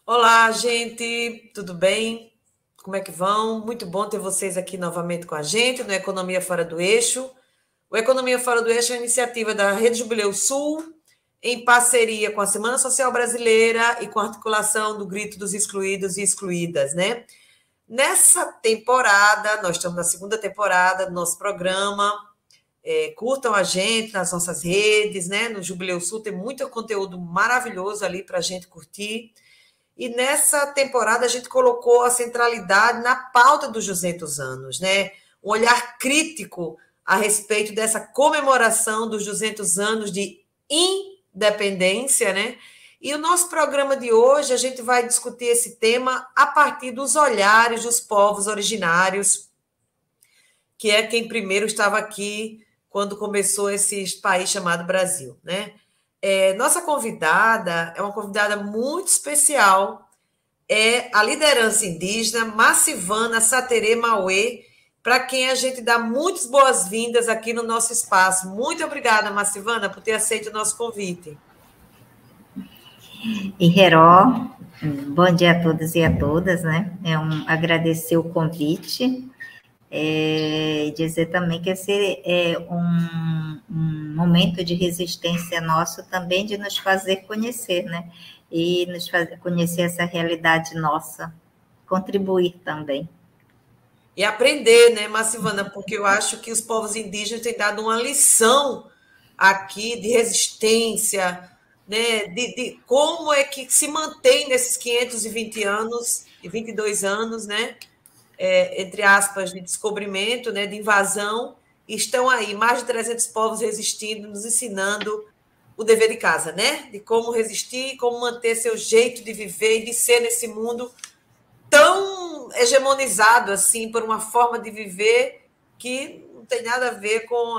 Olá, gente, tudo bem? Como é que vão? Muito bom ter vocês aqui novamente com a gente no Economia Fora do Eixo. O Economia Fora do Eixo é uma iniciativa da Rede Jubileu Sul, em parceria com a Semana Social Brasileira e com a articulação do Grito dos Excluídos e Excluídas, né? Nessa temporada, nós estamos na segunda temporada do nosso programa. Curtam a gente nas nossas redes, né? No Jubileu Sul tem muito conteúdo maravilhoso ali para a gente curtir. E nessa temporada a gente colocou a centralidade na pauta dos 200 anos, né? Um olhar crítico a respeito dessa comemoração dos 200 anos de independência, né? E o nosso programa de hoje a gente vai discutir esse tema a partir dos olhares dos povos originários, que é quem primeiro estava aqui quando começou esse país chamado Brasil, né? Nossa convidada é uma convidada muito especial, é a liderança indígena Massivana Saterê Mauê, para quem a gente dá muitas boas-vindas aqui no nosso espaço. Muito obrigada, Massivana, por ter aceito o nosso convite. Heró, bom dia a todos e a todas, né? Agradecer o convite, dizer também que esse é um momento de resistência nosso também de nos fazer conhecer, né? E nos fazer conhecer essa realidade nossa, contribuir também. E aprender, né, Massivana, porque eu acho que os povos indígenas têm dado uma lição aqui de resistência, né, de como é que se mantém nesses 520 anos e 22 anos, né, entre aspas, de descobrimento, né, de invasão, e estão aí mais de 300 povos resistindo, nos ensinando o dever de casa, né, de como resistir, como manter seu jeito de viver e de ser nesse mundo tão hegemonizado assim por uma forma de viver que não tem nada a ver com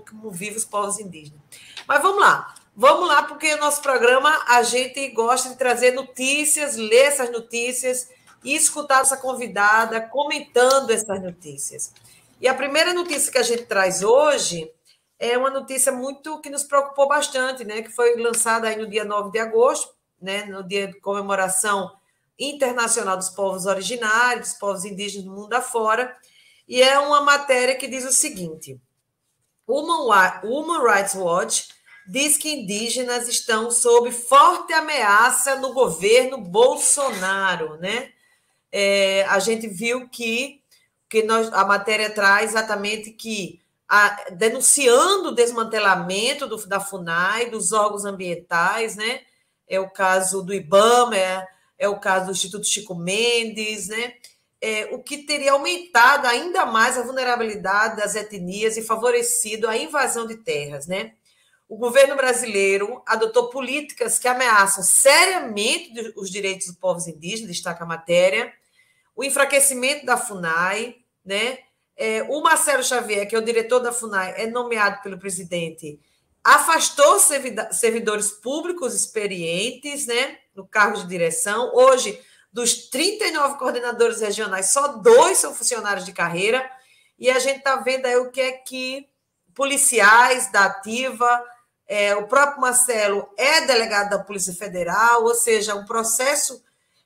como vivem os povos indígenas. Mas vamos lá, porque o nosso programa a gente gosta de trazer notícias, ler essas notícias e escutar essa convidada comentando essas notícias. E a primeira notícia que a gente traz hoje é uma notícia muito que nos preocupou bastante, né? Que foi lançada aí no dia 9 de agosto, né? No dia de comemoração internacional dos povos originários, dos povos indígenas do mundo afora, e é uma matéria que diz o seguinte: Human Rights Watch diz que indígenas estão sob forte ameaça no governo Bolsonaro, né? A gente viu que a matéria traz exatamente que denunciando o desmantelamento da FUNAI, dos órgãos ambientais, né? É o caso do IBAMA, é o caso do Instituto Chico Mendes, né? O que teria aumentado ainda mais a vulnerabilidade das etnias e favorecido a invasão de terras, né? O governo brasileiro adotou políticas que ameaçam seriamente os direitos dos povos indígenas, destaca a matéria, o enfraquecimento da FUNAI, né? O Marcelo Xavier, que é o diretor da FUNAI, é nomeado pelo presidente, afastou servidores públicos experientes, né, no cargo de direção. Hoje, dos 39 coordenadores regionais, só 2 são funcionários de carreira, e a gente está vendo aí o que é que policiais da ativa, o próprio Marcelo é delegado da Polícia Federal, ou seja, um processo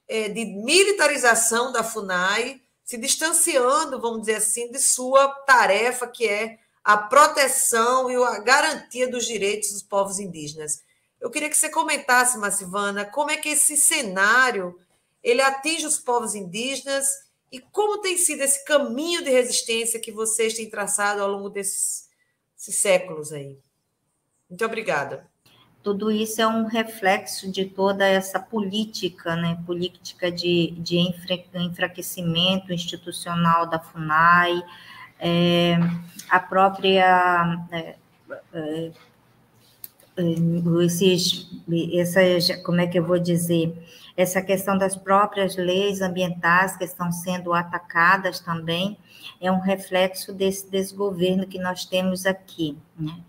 de militarização da FUNAI, se distanciando, vamos dizer assim, de sua tarefa, que é a proteção e a garantia dos direitos dos povos indígenas. Eu queria que você comentasse, Massivana, como é que esse cenário ele atinge os povos indígenas e como tem sido esse caminho de resistência que vocês têm traçado ao longo desses séculos aí. Muito obrigada. Tudo isso é um reflexo de toda essa política, né? Política de enfraquecimento institucional da FUNAI, a própria como é que eu vou dizer, essa questão das próprias leis ambientais que estão sendo atacadas também, é um reflexo desse desgoverno que nós temos aqui, né?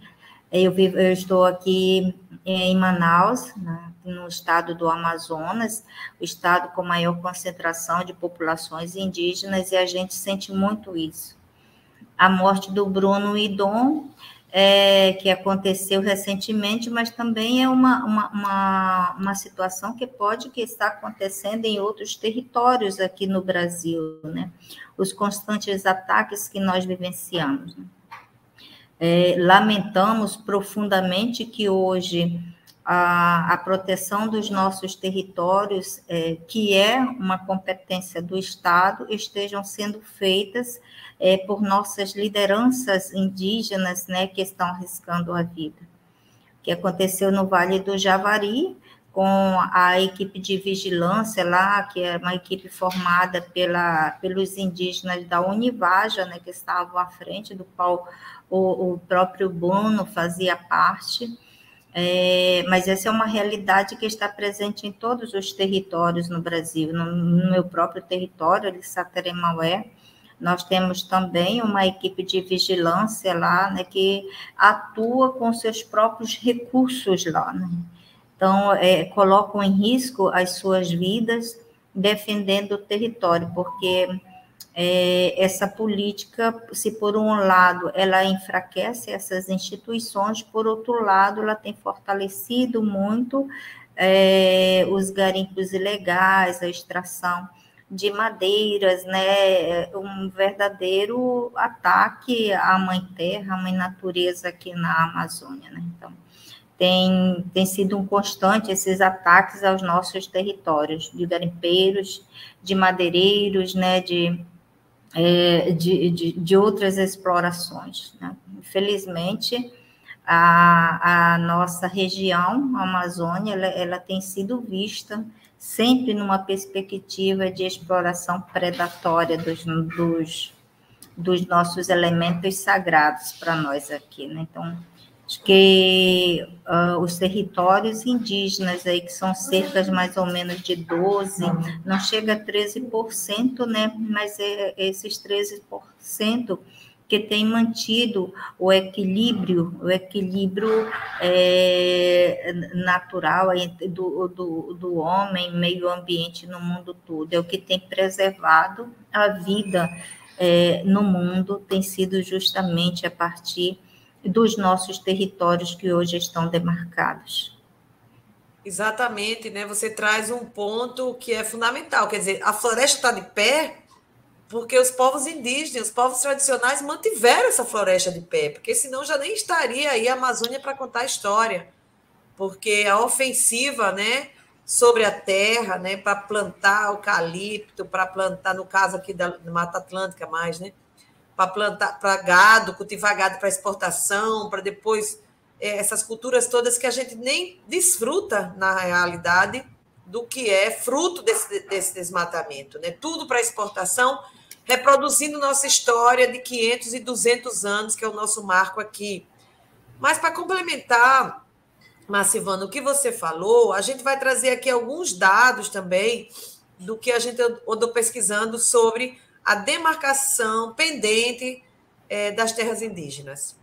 Eu estou aqui em Manaus, né, no estado do Amazonas, o estado com maior concentração de populações indígenas, e a gente sente muito isso. A morte do Bruno Idom que aconteceu recentemente, mas também é uma situação que está acontecendo em outros territórios aqui no Brasil, né? Os constantes ataques que nós vivenciamos, né? Lamentamos profundamente que hoje a proteção dos nossos territórios, que é uma competência do Estado, estejam sendo feitas por nossas lideranças indígenas, né, que estão arriscando a vida. O que aconteceu no Vale do Javari, com a equipe de vigilância lá, que é uma equipe formada pelos indígenas da Univaja, né, que estavam à frente, do qual o próprio Bruno fazia parte. Mas essa é uma realidade que está presente em todos os territórios no Brasil. No meu próprio território, ali, Sateremaué, nós temos também uma equipe de vigilância lá, né, que atua com seus próprios recursos lá, né? Então, colocam em risco as suas vidas defendendo o território, porque essa política, se por um lado ela enfraquece essas instituições, por outro lado ela tem fortalecido muito os garimpos ilegais, a extração de madeiras, né, um verdadeiro ataque à mãe terra, à mãe natureza aqui na Amazônia, né? Então, tem sido um constante esses ataques aos nossos territórios, de garimpeiros, de madeireiros, né, de outras explorações, né? Infelizmente, a nossa região, a Amazônia, ela tem sido vista sempre numa perspectiva de exploração predatória dos nossos elementos sagrados para nós aqui, né? Então, acho que os territórios indígenas aí, que são cerca de mais ou menos de 12, não chega a 13%, né? Mas esses 13% que tem mantido o equilíbrio natural do homem, meio ambiente no mundo todo, é o que tem preservado a vida no mundo, tem sido justamente a partir dos nossos territórios que hoje estão demarcados. Exatamente, né? Você traz um ponto que é fundamental, quer dizer, a floresta está de pé porque os povos indígenas, os povos tradicionais mantiveram essa floresta de pé, porque senão já nem estaria aí a Amazônia para contar a história, porque a ofensiva, né, sobre a terra, né, para plantar eucalipto, para plantar, no caso aqui da Mata Atlântica mais, né, para plantar, para gado, cultivar gado para exportação, para depois essas culturas todas que a gente nem desfruta na realidade do que é fruto desse desmatamento, né? Tudo para exportação, reproduzindo nossa história de 500 e 200 anos, que é o nosso marco aqui. Mas para complementar, Marcivana, o que você falou, a gente vai trazer aqui alguns dados também do que a gente andou pesquisando sobre a demarcação pendente das terras indígenas.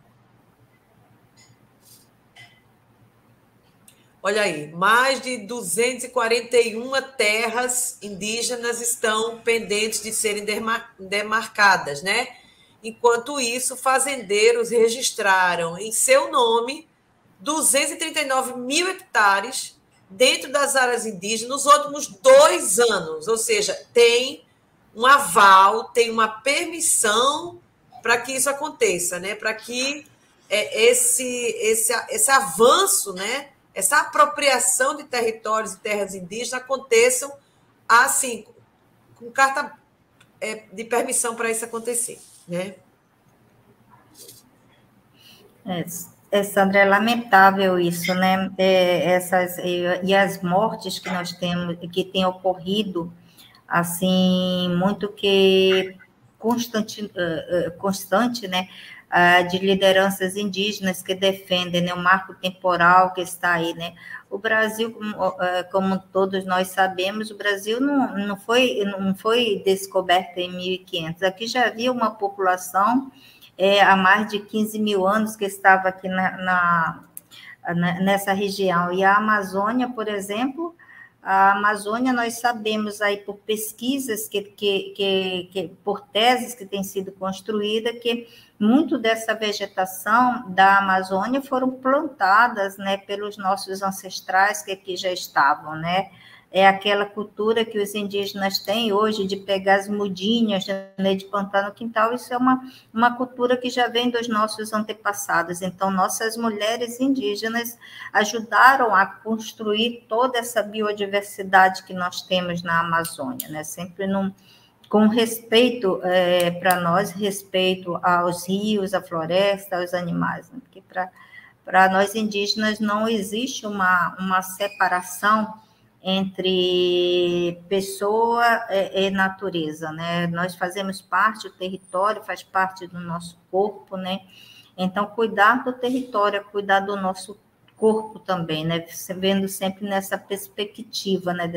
Olha aí, mais de 241 terras indígenas estão pendentes de serem demarcadas, né? Enquanto isso, fazendeiros registraram em seu nome 239 mil hectares dentro das áreas indígenas nos últimos 2 anos, ou seja, tem um aval, tem uma permissão para que isso aconteça, né? Para que esse avanço, né? Essa apropriação de territórios e terras indígenas aconteçam assim, com carta de permissão para isso acontecer, né? Sandra, é lamentável isso, né? E as mortes que nós temos, que têm ocorrido, assim, muito que constante, né? De lideranças indígenas que defendem, né, o marco temporal que está aí, né? O Brasil, como todos nós sabemos, o Brasil não foi descoberto em 1500. Aqui já havia uma população há mais de 15 mil anos que estava aqui nessa região. E a Amazônia, por exemplo, A Amazônia, nós sabemos aí por pesquisas, por teses que têm sido construídas, que muito dessa vegetação da Amazônia foram plantadas, né, pelos nossos ancestrais que aqui já estavam, né? É aquela cultura que os indígenas têm hoje de pegar as mudinhas, né, de plantar no quintal. Isso é uma cultura que já vem dos nossos antepassados. Então, nossas mulheres indígenas ajudaram a construir toda essa biodiversidade que nós temos na Amazônia, né? Sempre com respeito para nós, respeito aos rios, à floresta, aos animais, né? Porque para nós indígenas não existe uma separação entre pessoa e natureza, né? Nós fazemos parte, o território faz parte do nosso corpo, né? Então, cuidar do território, cuidar do nosso corpo também, né? Vendo sempre nessa perspectiva, né?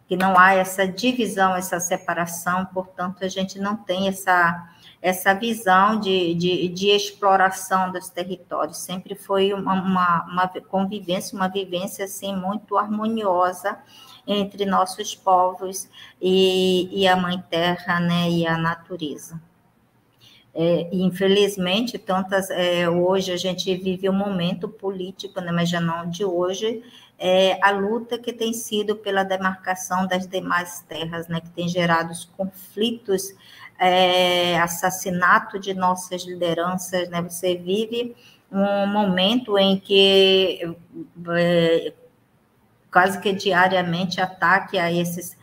Que não há essa divisão, essa separação, portanto, a gente não tem essa visão de exploração dos territórios. Sempre foi uma convivência, uma vivência assim, muito harmoniosa entre nossos povos e a Mãe Terra, né, e a natureza. Infelizmente, hoje a gente vive um momento político, né, mas já não de hoje, a luta que tem sido pela demarcação das demais terras, né, que tem gerado os conflitos, assassinato de nossas lideranças, né? Você vive um momento em que quase que diariamente ataque a essas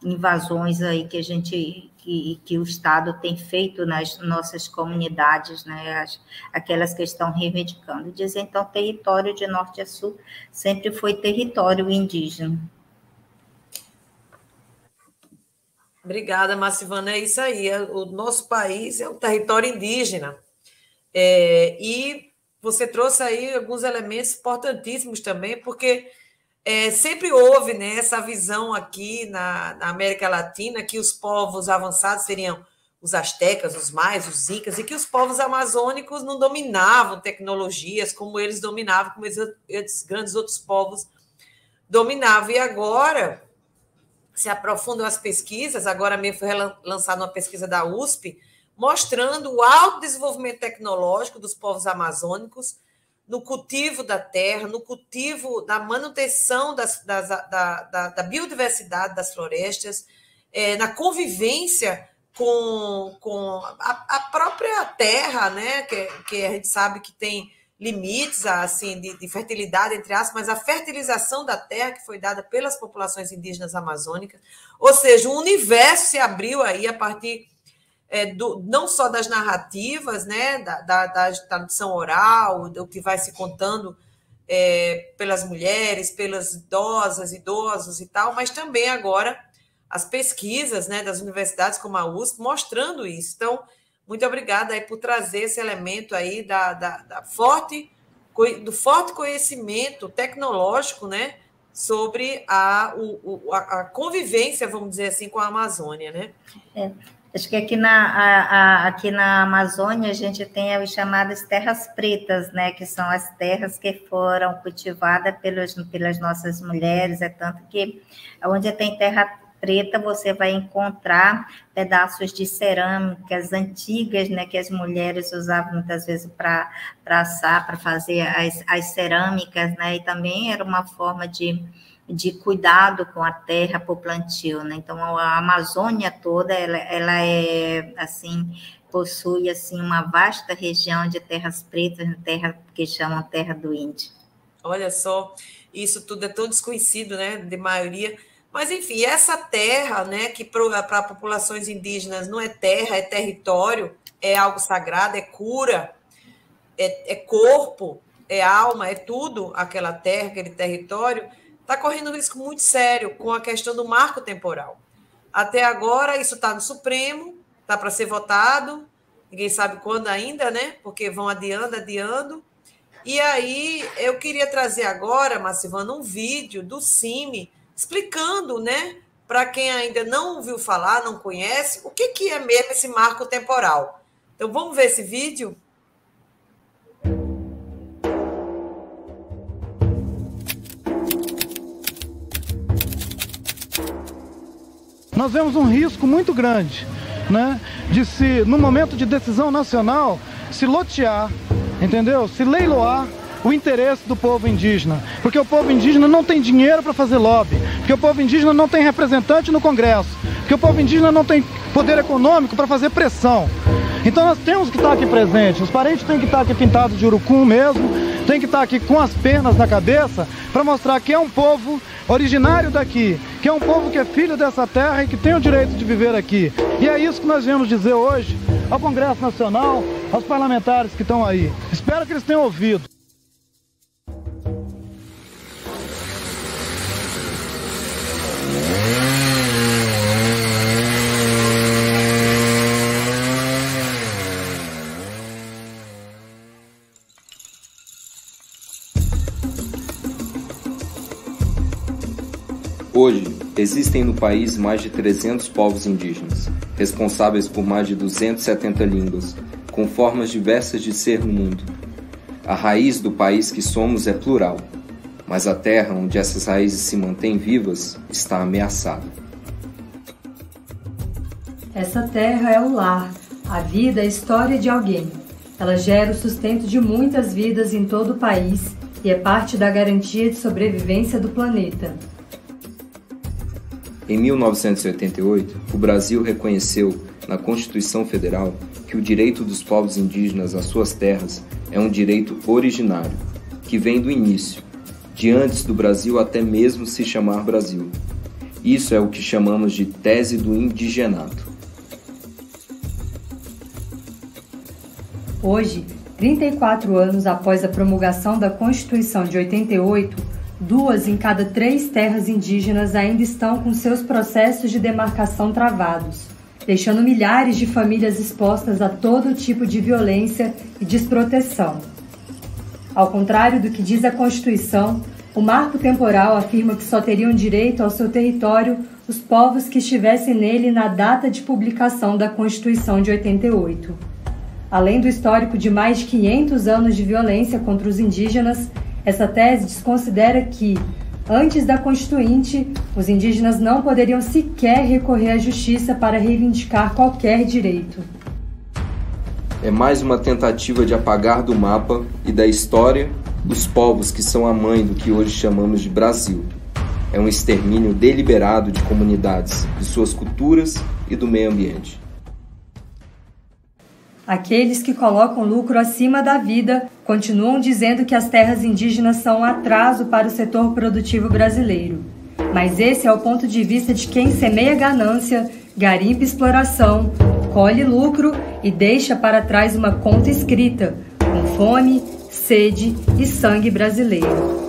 invasões aí que o Estado tem feito nas nossas comunidades, né? Aquelas que estão reivindicando. Dizem, então, território de norte a sul sempre foi território indígena. Obrigada, Marcivana. É isso aí. O nosso país é um território indígena. E você trouxe aí alguns elementos importantíssimos também, porque sempre houve, né, essa visão aqui na América Latina que os povos avançados seriam os astecas, os maias, os incas, e que os povos amazônicos não dominavam tecnologias como eles dominavam, como esses grandes outros povos dominavam. E agora se aprofundam as pesquisas, agora mesmo foi lançada uma pesquisa da USP, mostrando o alto desenvolvimento tecnológico dos povos amazônicos no cultivo da terra, no cultivo da manutenção da biodiversidade das florestas, na convivência com a própria terra, né? Que a gente sabe que tem limites assim, de fertilidade, entre aspas, mas a fertilização da terra que foi dada pelas populações indígenas amazônicas, ou seja, o universo se abriu aí a partir não só das narrativas, né, da tradição oral, do que vai se contando pelas mulheres, pelas idosos e tal, mas também agora as pesquisas, né, das universidades como a USP mostrando isso. Então, muito obrigada aí por trazer esse elemento aí do forte conhecimento tecnológico, né, sobre a convivência, vamos dizer assim, com a Amazônia, né? Acho que aqui na Amazônia a gente tem as chamadas terras pretas, né, que são as terras que foram cultivadas pelas nossas mulheres, tanto que onde tem terra preta você vai encontrar pedaços de cerâmicas antigas, né, que as mulheres usavam muitas vezes para assar, para fazer as cerâmicas, né, e também era uma forma de cuidado com a terra para o plantio, né? Então, a Amazônia toda, ela assim, possui, assim, uma vasta região de terras pretas, terra que chamam Terra do Índio. Olha só, isso tudo é tão desconhecido, né, de maioria. Mas, enfim, essa terra, né, que para populações indígenas não é terra, é território, é algo sagrado, é cura, é corpo, é alma, é tudo, aquela terra, aquele território, está correndo um risco muito sério com a questão do marco temporal. Até agora, isso está no Supremo, está para ser votado, ninguém sabe quando ainda, né? Porque vão adiando. E aí, eu queria trazer agora, Marcivana, um vídeo do CIMI explicando, né, para quem ainda não ouviu falar, não conhece, o que é mesmo esse marco temporal. Então, vamos ver esse vídeo? Nós vemos um risco muito grande, né, de se, no momento de decisão nacional, se lotear, entendeu? Se leiloar o interesse do povo indígena, porque o povo indígena não tem dinheiro para fazer lobby, porque o povo indígena não tem representante no Congresso, porque o povo indígena não tem poder econômico para fazer pressão. Então nós temos que estar aqui presentes, os parentes têm que estar aqui pintados de urucum mesmo, tem que estar aqui com as penas na cabeça para mostrar que é um povo originário daqui, que é um povo que é filho dessa terra e que tem o direito de viver aqui. E é isso que nós viemos dizer hoje ao Congresso Nacional, aos parlamentares que estão aí. Espero que eles tenham ouvido. Hoje, existem no país mais de 300 povos indígenas, responsáveis por mais de 270 línguas, com formas diversas de ser no mundo. A raiz do país que somos é plural, mas a terra onde essas raízes se mantêm vivas está ameaçada. Essa terra é o lar, a vida é a história de alguém. Ela gera o sustento de muitas vidas em todo o país e é parte da garantia de sobrevivência do planeta. Em 1988, o Brasil reconheceu na Constituição Federal que o direito dos povos indígenas às suas terras é um direito originário, que vem do início, de antes do Brasil até mesmo se chamar Brasil. Isso é o que chamamos de tese do indigenato. Hoje, 34 anos após a promulgação da Constituição de 88, 2 em cada 3 terras indígenas ainda estão com seus processos de demarcação travados, deixando milhares de famílias expostas a todo tipo de violência e desproteção. Ao contrário do que diz a Constituição, o marco temporal afirma que só teriam direito ao seu território os povos que estivessem nele na data de publicação da Constituição de 88. Além do histórico de mais de 500 anos de violência contra os indígenas, essa tese desconsidera que, antes da Constituinte, os indígenas não poderiam sequer recorrer à justiça para reivindicar qualquer direito. É mais uma tentativa de apagar do mapa e da história os povos que são a mãe do que hoje chamamos de Brasil. É um extermínio deliberado de comunidades, de suas culturas e do meio ambiente. Aqueles que colocam lucro acima da vida continuam dizendo que as terras indígenas são um atraso para o setor produtivo brasileiro. Mas esse é o ponto de vista de quem semeia ganância, garimpa exploração, colhe lucro e deixa para trás uma conta escrita, com fome, sede e sangue brasileiro.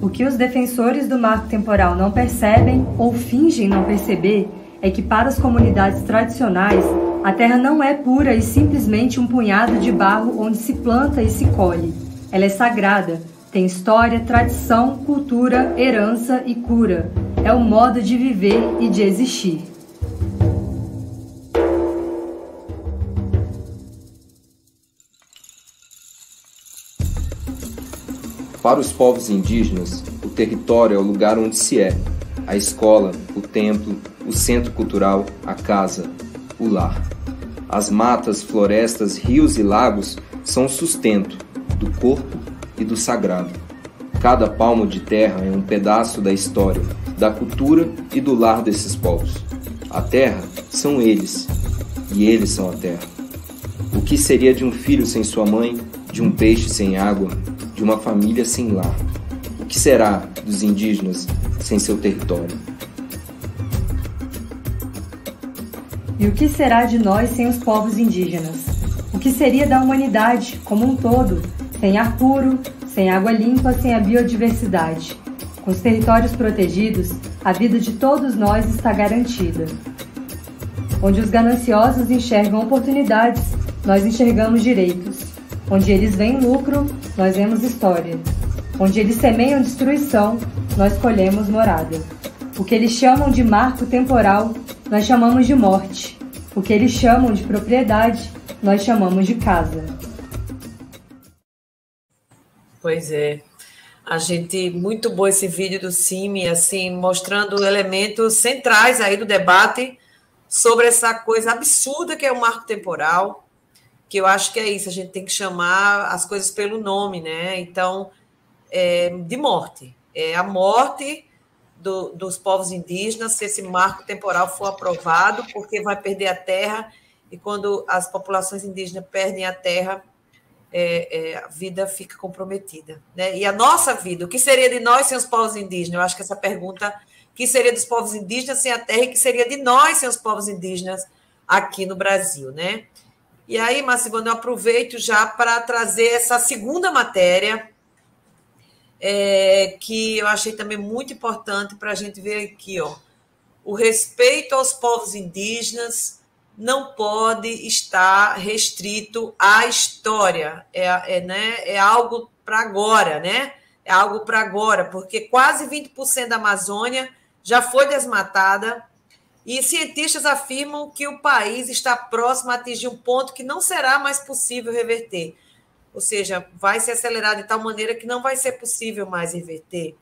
O que os defensores do marco temporal não percebem ou fingem não perceber é que para as comunidades tradicionais, a terra não é pura e simplesmente um punhado de barro onde se planta e se colhe. Ela é sagrada, tem história, tradição, cultura, herança e cura. É o modo de viver e de existir. Para os povos indígenas, o território é o lugar onde se é. A escola, o templo, o centro cultural, a casa, o lar. As matas, florestas, rios e lagos são o sustento do corpo e do sagrado. Cada palmo de terra é um pedaço da história, da cultura e do lar desses povos. A terra são eles, e eles são a terra. O que seria de um filho sem sua mãe, de um peixe sem água, de uma família sem lar? O que será dos indígenas sem seu território? E o que será de nós sem os povos indígenas? O que seria da humanidade como um todo, sem ar puro, sem água limpa, sem a biodiversidade? Com os territórios protegidos, a vida de todos nós está garantida. Onde os gananciosos enxergam oportunidades, nós enxergamos direitos. Onde eles veem lucro, nós vemos história. Onde eles semeiam destruição, nós colhemos morada. O que eles chamam de marco temporal, nós chamamos de morte. O que eles chamam de propriedade, nós chamamos de casa. Pois é. A gente, muito bom esse vídeo do CIMI, assim, mostrando elementos centrais aí do debate sobre essa coisa absurda que é o marco temporal, que eu acho que é isso, a gente tem que chamar as coisas pelo nome, né? Então, de morte. É a morte dos povos indígenas, se esse marco temporal for aprovado, porque vai perder a terra, e quando as populações indígenas perdem a terra, a vida fica comprometida. Né? E a nossa vida, o que seria de nós sem os povos indígenas? Eu acho que essa pergunta, o que seria dos povos indígenas sem a terra e o que seria de nós sem os povos indígenas aqui no Brasil, né? E aí, Marcivana, eu aproveito já para trazer essa segunda matéria, que eu achei também muito importante para a gente ver aqui, ó. O respeito aos povos indígenas não pode estar restrito à história, né? É algo para agora, né? É algo para agora, porque quase 20% da Amazônia já foi desmatada e cientistas afirmam que o país está próximo a atingir um ponto que não será mais possível reverter. Ou seja, vai se acelerar de tal maneira que não vai ser possível mais reverter.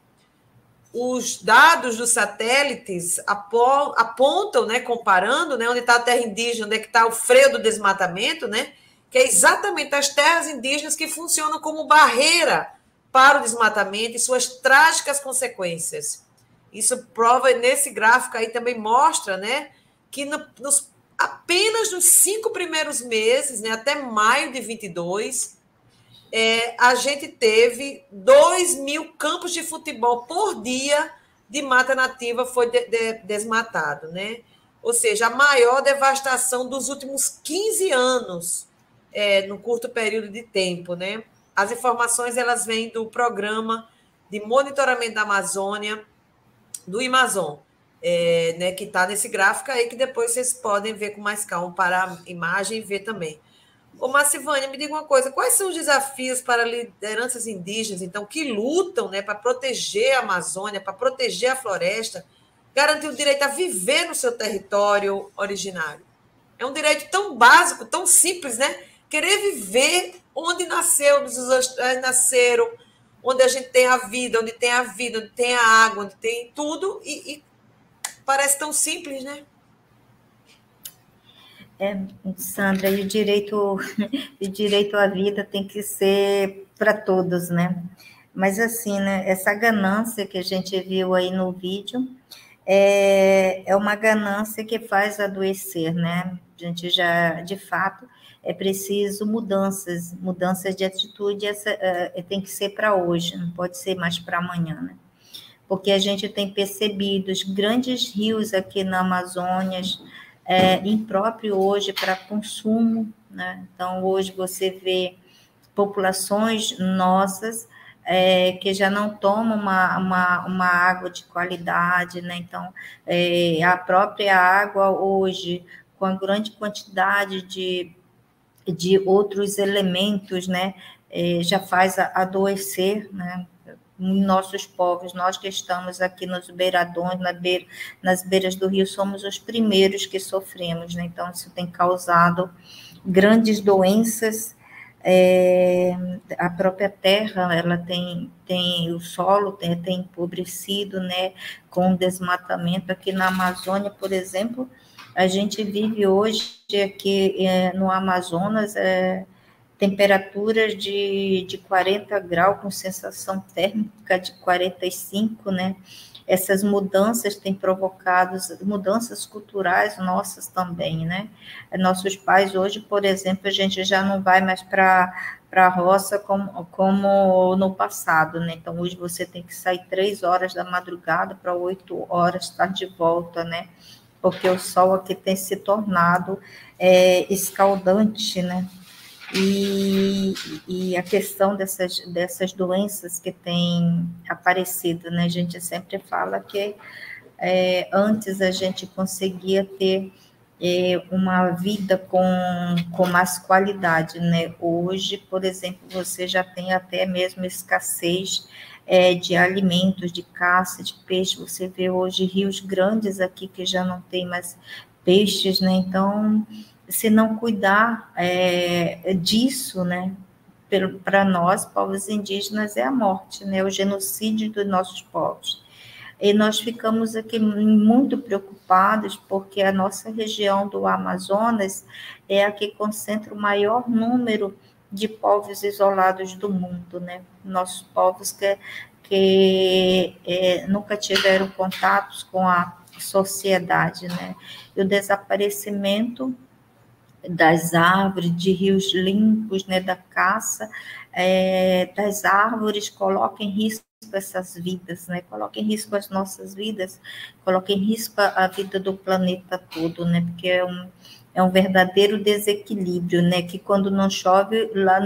Os dados dos satélites apontam, né, comparando, né, onde está a terra indígena, onde é que está o freio do desmatamento, né, que é exatamente as terras indígenas que funcionam como barreira para o desmatamento e suas trágicas consequências. Isso prova, nesse gráfico aí também mostra, né, que apenas nos 5 primeiros meses, né, até maio de 22, a gente teve 2.000 campos de futebol por dia de mata nativa foi desmatado, né? Ou seja, a maior devastação dos últimos 15 anos, no curto período de tempo, né? As informações elas vêm do Programa de Monitoramento da Amazônia, do Amazon, né, que está nesse gráfico aí, que depois vocês podem ver com mais calma para a imagem e ver também. Ô, Marcivânia, me diga uma coisa, quais são os desafios para lideranças indígenas, então, que lutam, né, para proteger a Amazônia, para proteger a floresta, garantir o direito a viver no seu território originário? É um direito tão básico, tão simples, né? Querer viver onde nasceu, onde os ancestrais nasceram, onde a gente tem a vida, onde tem a água, onde tem tudo, e parece tão simples, né? Sandra, e o direito à vida tem que ser para todos, né? Mas assim, né, essa ganância que a gente viu aí no vídeo é uma ganância que faz adoecer, né? A gente já, de fato, é preciso mudanças de atitude, tem que ser para hoje, não pode ser mais para amanhã, né? Porque a gente tem percebido os grandes rios aqui na Amazônia, impróprio hoje para consumo, né? Então, hoje você vê populações nossas que já não tomam uma água de qualidade, né? Então, a própria água hoje, com a grande quantidade de outros elementos, né? Já faz adoecer, né? Nossos povos, nós que estamos aqui nos beiradões, nas beiras do rio, somos os primeiros que sofremos, né? Então, isso tem causado grandes doenças. A própria terra, ela tem o solo tem empobrecido, né? Com o desmatamento aqui na Amazônia, por exemplo, a gente vive hoje aqui no Amazonas, temperaturas de 40 graus, com sensação térmica de 45, né? Essas mudanças têm provocado mudanças culturais nossas também, né? Nossos pais hoje, por exemplo, a gente já não vai mais para a roça como no passado, né? Então, hoje você tem que sair 3 horas da madrugada para 8 horas estar de volta, né? Porque o sol aqui tem se tornado escaldante, né? E a questão dessas doenças que têm aparecido, né? A gente sempre fala que antes a gente conseguia ter uma vida com mais qualidade, né? Hoje, por exemplo, você já tem até mesmo escassez de alimentos, de caça, de peixe. Você vê hoje rios grandes aqui que já não tem mais peixes, né? Então, se não cuidar disso, né, para nós, povos indígenas, é a morte, né? O genocídio dos nossos povos. E nós ficamos aqui muito preocupados, porque a nossa região do Amazonas é a que concentra o maior número de povos isolados do mundo, né? Nossos povos que nunca tiveram contatos com a sociedade, né? E o desaparecimento das árvores, de rios limpos, né, da caça, das árvores, coloca em risco essas vidas, né, coloca em risco as nossas vidas, coloca em risco a vida do planeta todo, né, porque é um verdadeiro desequilíbrio, né, que quando não chove, lá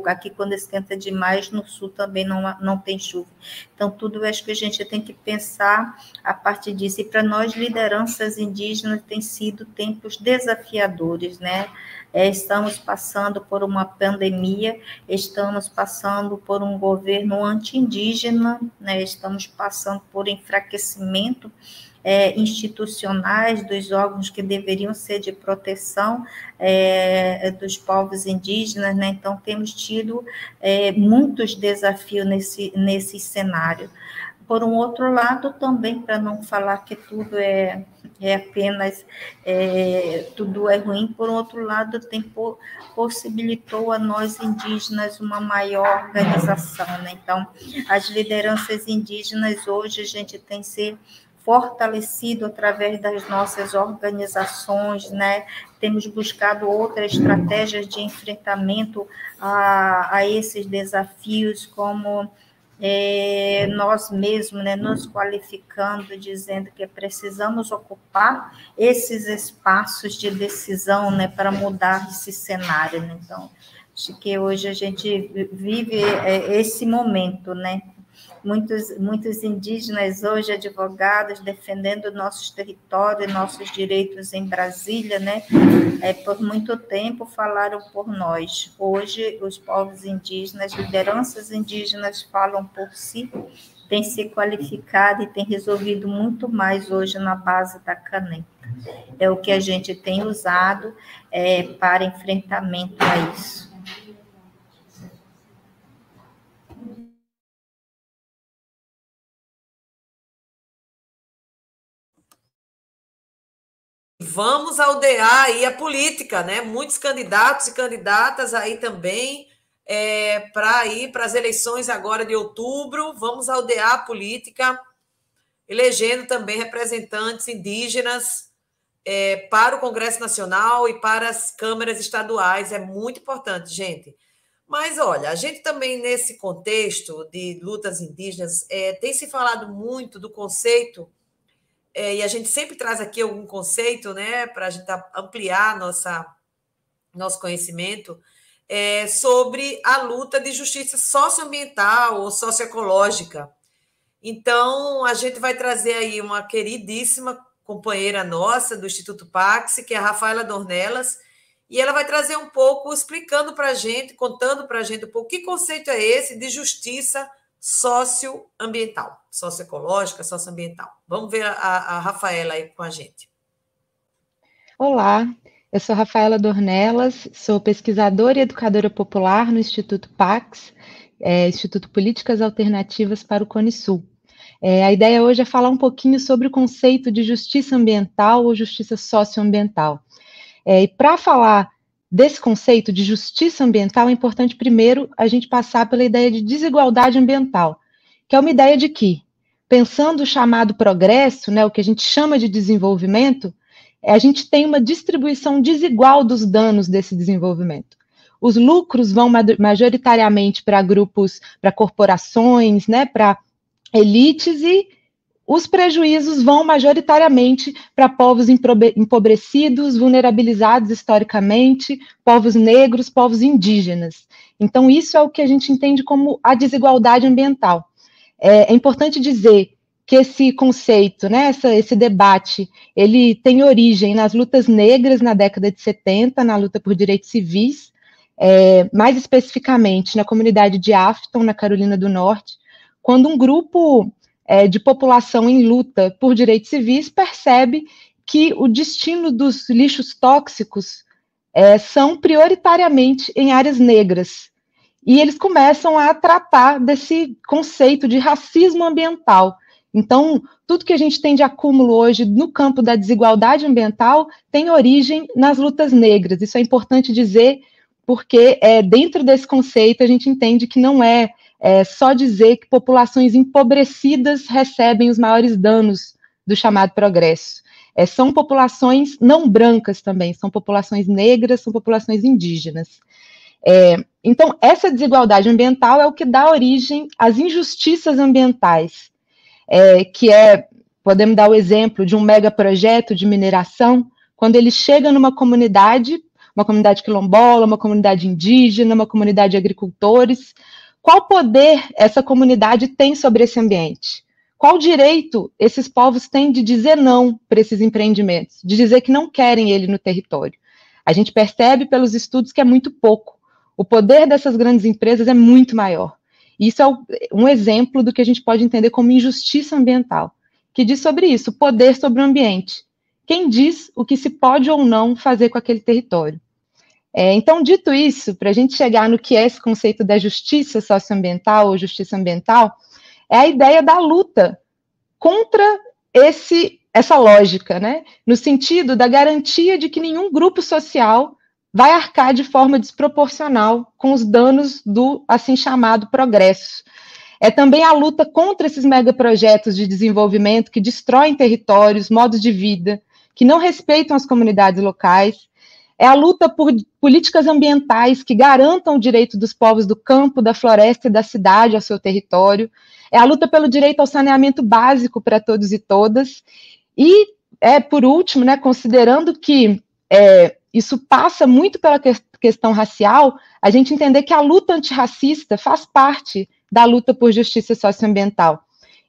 aqui quando esquenta demais, no sul também não tem chuva. Então, tudo eu acho que a gente tem que pensar a partir disso. E para nós, lideranças indígenas, tem sido tempos desafiadores, né? Estamos passando por uma pandemia, estamos passando por um governo anti-indígena, né? Estamos passando por enfraquecimento institucionais dos órgãos que deveriam ser de proteção dos povos indígenas, né? Então, temos tido muitos desafios nesse cenário. Por um outro lado, também, para não falar que tudo é apenas, tudo é ruim, por outro lado, possibilitou a nós indígenas uma maior organização, né? Então, as lideranças indígenas hoje, a gente tem se fortalecido através das nossas organizações, né? Temos buscado outras estratégias de enfrentamento a esses desafios, como nós mesmos, né, nos qualificando, dizendo que precisamos ocupar esses espaços de decisão, né, para mudar esse cenário, né? Então, acho que hoje a gente vive esse momento, né? Muitos indígenas hoje, advogados, defendendo nossos territórios, nossos direitos em Brasília, né? Por muito tempo falaram por nós. Hoje, os povos indígenas, lideranças indígenas falam por si, têm se qualificado e têm resolvido muito mais hoje na base da caneta. É o que a gente tem usado para enfrentamento a isso. Vamos aldear aí a política, né? Muitos candidatos e candidatas aí também para ir para as eleições agora de outubro. Vamos aldear a política, elegendo também representantes indígenas para o Congresso Nacional e para as câmaras estaduais. É muito importante, gente. Mas, olha, a gente também, nesse contexto de lutas indígenas, tem se falado muito do conceito, e a gente sempre traz aqui algum conceito, né, para a gente ampliar nosso conhecimento, sobre a luta de justiça socioambiental ou socioecológica. Então, a gente vai trazer aí uma queridíssima companheira nossa do Instituto Pax, que é a Rafaela Dornelas, e ela vai trazer um pouco, explicando para a gente, contando para a gente um pouco que conceito é esse de justiça socioambiental, socioecológica, socioambiental. Vamos ver a Rafaela aí com a gente. Olá, eu sou Rafaela Dornelas, sou pesquisadora e educadora popular no Instituto Pax, Instituto Políticas Alternativas para o Cone Sul. A ideia hoje é falar um pouquinho sobre o conceito de justiça ambiental ou justiça socioambiental. E para falar desse conceito de justiça ambiental, é importante primeiro a gente passar pela ideia de desigualdade ambiental, que é uma ideia de que, pensando o chamado progresso, né, o que a gente chama de desenvolvimento, a gente tem uma distribuição desigual dos danos desse desenvolvimento. Os lucros vão majoritariamente para grupos, para corporações, né, para elites, e os prejuízos vão majoritariamente para povos empobrecidos, vulnerabilizados historicamente, povos negros, povos indígenas. Então, isso é o que a gente entende como a desigualdade ambiental. É importante dizer que esse conceito, né, esse debate, ele tem origem nas lutas negras na década de 70, na luta por direitos civis, mais especificamente na comunidade de Afton, na Carolina do Norte, quando um grupo de população em luta por direitos civis percebe que o destino dos lixos tóxicos são prioritariamente em áreas negras. e eles começam a tratar desse conceito de racismo ambiental. Então, tudo que a gente tem de acúmulo hoje no campo da desigualdade ambiental tem origem nas lutas negras. Isso é importante dizer, porque dentro desse conceito a gente entende que não é só dizer que populações empobrecidas recebem os maiores danos do chamado progresso. São populações não brancas também, são populações negras, são populações indígenas. Então, essa desigualdade ambiental é o que dá origem às injustiças ambientais, podemos dar o exemplo de um megaprojeto de mineração, quando ele chega numa comunidade quilombola, uma comunidade indígena, uma comunidade de agricultores. Qual poder essa comunidade tem sobre esse ambiente? Qual direito esses povos têm de dizer não para esses empreendimentos, de dizer que não querem ele no território? A gente percebe pelos estudos que é muito pouco. O poder dessas grandes empresas é muito maior. Isso é um exemplo do que a gente pode entender como injustiça ambiental, que diz sobre isso, o poder sobre o ambiente. Quem diz o que se pode ou não fazer com aquele território? Então, dito isso, para a gente chegar no que é esse conceito da justiça socioambiental ou justiça ambiental, é a ideia da luta contra essa lógica, né? No sentido da garantia de que nenhum grupo social vai arcar de forma desproporcional com os danos do assim chamado progresso. É também a luta contra esses megaprojetos de desenvolvimento que destroem territórios, modos de vida, que não respeitam as comunidades locais. É a luta por políticas ambientais que garantam o direito dos povos do campo, da floresta e da cidade ao seu território. É a luta pelo direito ao saneamento básico para todos e todas. E, por último, né, considerando que isso passa muito pela questão racial, a gente entender que a luta antirracista faz parte da luta por justiça socioambiental.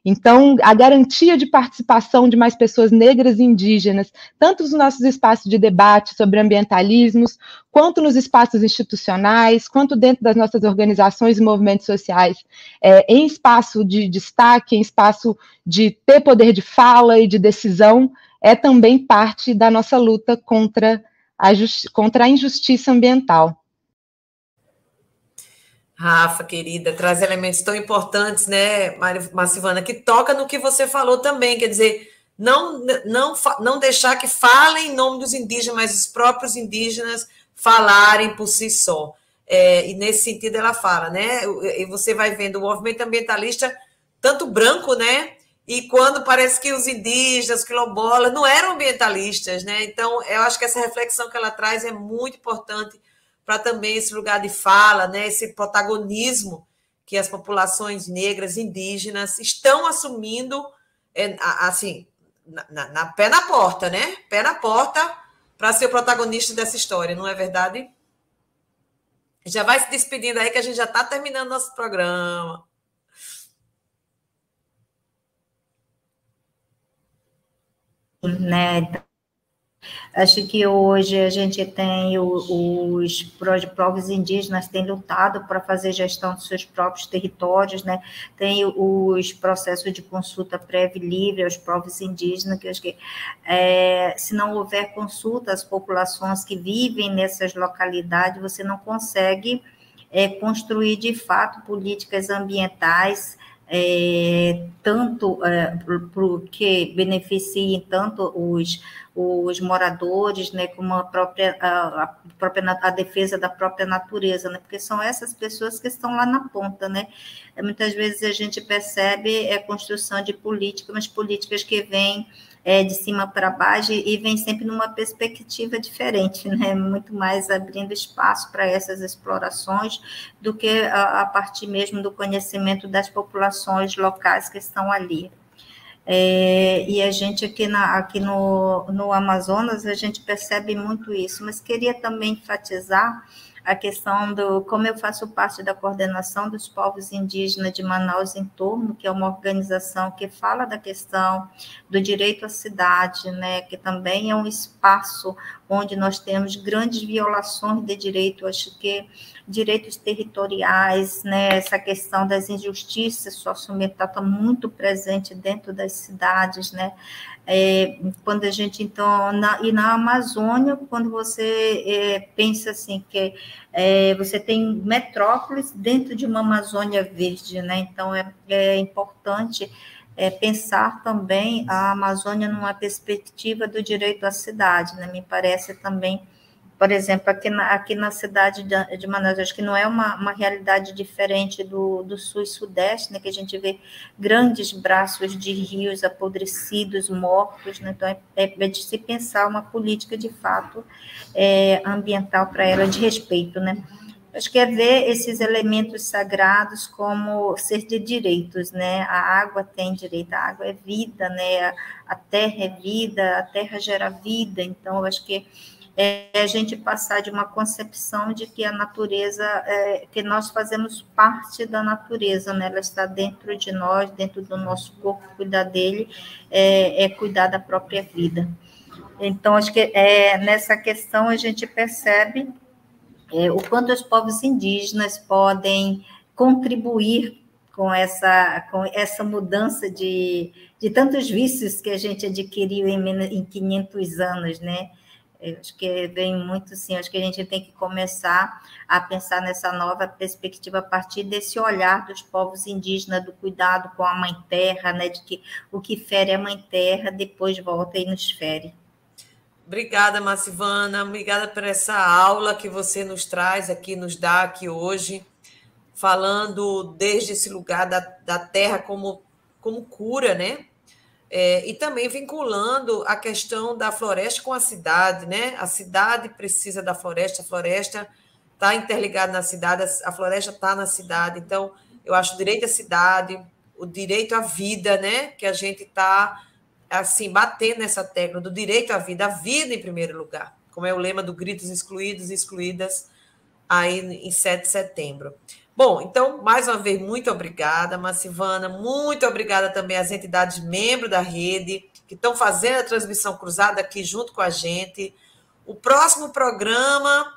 Então, a garantia de participação de mais pessoas negras e indígenas, tanto nos nossos espaços de debate sobre ambientalismos, quanto nos espaços institucionais, quanto dentro das nossas organizações e movimentos sociais, em espaço de destaque, em espaço de ter poder de fala e de decisão, é também parte da nossa luta contra a injustiça ambiental. Rafa, querida, traz elementos tão importantes, né, Marcivana, que toca no que você falou também, quer dizer, não deixar que falem em nome dos indígenas, mas os próprios indígenas falarem por si só. E nesse sentido ela fala, né, e você vai vendo o movimento ambientalista tanto branco, né, e quando parece que os indígenas, os quilombolas, não eram ambientalistas, né, então eu acho que essa reflexão que ela traz é muito importante para também esse lugar de fala, né, esse protagonismo que as populações negras, indígenas estão assumindo, assim, pé na porta, né? Pé na porta para ser o protagonista dessa história, não é verdade? Já vai se despedindo aí que a gente já está terminando nosso programa. Né? Acho que hoje a gente tem os povos indígenas têm lutado para fazer gestão dos seus próprios territórios, né? Tem os processos de consulta prévia e livre aos povos indígenas, que eu acho que se não houver consulta às populações que vivem nessas localidades, você não consegue construir de fato políticas ambientais tanto que beneficiem tanto os moradores, né, como a defesa da própria natureza, né, porque são essas pessoas que estão lá na ponta, né. Muitas vezes a gente percebe a construção de políticas, mas políticas que vêm de cima para baixo e vem sempre numa perspectiva diferente, né? Muito mais abrindo espaço para essas explorações do que a partir mesmo do conhecimento das populações locais que estão ali. E a gente aqui no Amazonas, a gente percebe muito isso, mas queria também enfatizar a questão como eu faço parte da coordenação dos povos indígenas de Manaus em Torno, que é uma organização que fala da questão do direito à cidade, né, que também é um espaço onde nós temos grandes violações de direito, acho que direitos territoriais, né, essa questão das injustiças socioambientais está muito presente dentro das cidades, né, Quando a gente, então, e na Amazônia, quando você pensa assim, que você tem metrópoles dentro de uma Amazônia verde, né? Então, é importante pensar também a Amazônia numa perspectiva do direito à cidade, né? Me parece também, por exemplo, aqui na cidade de Manaus, acho que não é uma realidade diferente do sul e sudeste, né, que a gente vê grandes braços de rios apodrecidos, mortos, né, então é de se pensar uma política, de fato, ambiental para ela, de respeito, né. Acho que é ver esses elementos sagrados como ser de direitos, né, a água tem direito, a água é vida, né, a terra é vida, a terra gera vida, então eu acho que a gente passar de uma concepção de que a natureza, que nós fazemos parte da natureza, né? Ela está dentro de nós, dentro do nosso corpo, cuidar dele é cuidar da própria vida. Então, acho que nessa questão a gente percebe o quanto os povos indígenas podem contribuir com essa mudança de tantos vícios que a gente adquiriu em 500 anos, né? Eu acho que vem muito, sim, acho que a gente tem que começar a pensar nessa nova perspectiva a partir desse olhar dos povos indígenas, do cuidado com a Mãe Terra, né, de que o que fere a Mãe Terra depois volta e nos fere. Obrigada, Marcivana, obrigada por essa aula que você nos traz aqui, nos dá aqui hoje, falando desde esse lugar da terra como cura, né? E também vinculando a questão da floresta com a cidade, né? A cidade precisa da floresta, a floresta está interligada na cidade, a floresta está na cidade. Então, eu acho o direito à cidade, o direito à vida, né? Que a gente está, assim, batendo nessa tecla do direito à vida em primeiro lugar, como é o lema do Gritos Excluídos e Excluídas aí em 7 de setembro. Bom, então, mais uma vez, muito obrigada, Marcivana, muito obrigada também às entidades membros da rede, que estão fazendo a transmissão cruzada aqui junto com a gente. O próximo programa,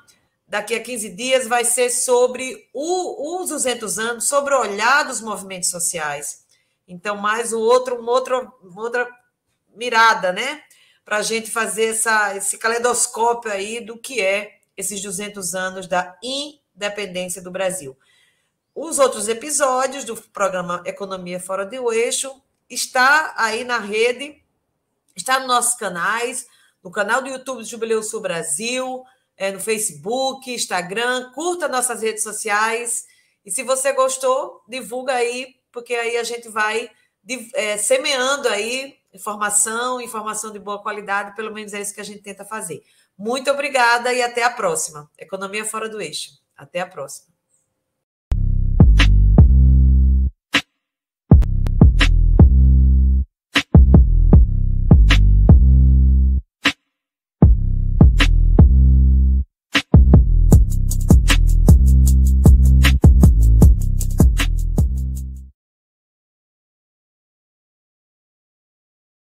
daqui a 15 dias, vai ser sobre os 200 anos, sobre o olhar dos movimentos sociais. Então, mais uma outra mirada, né? Para a gente fazer esse caleidoscópio aí do que é esses 200 anos da independência do Brasil. Os outros episódios do programa Economia Fora do Eixo está aí na rede, está nos nossos canais, no canal do YouTube do Jubileu Sul Brasil, no Facebook, Instagram, curta nossas redes sociais e se você gostou, divulga aí, porque aí a gente vai semeando aí informação de boa qualidade, pelo menos é isso que a gente tenta fazer. Muito obrigada e até a próxima. Economia Fora do Eixo. Até a próxima.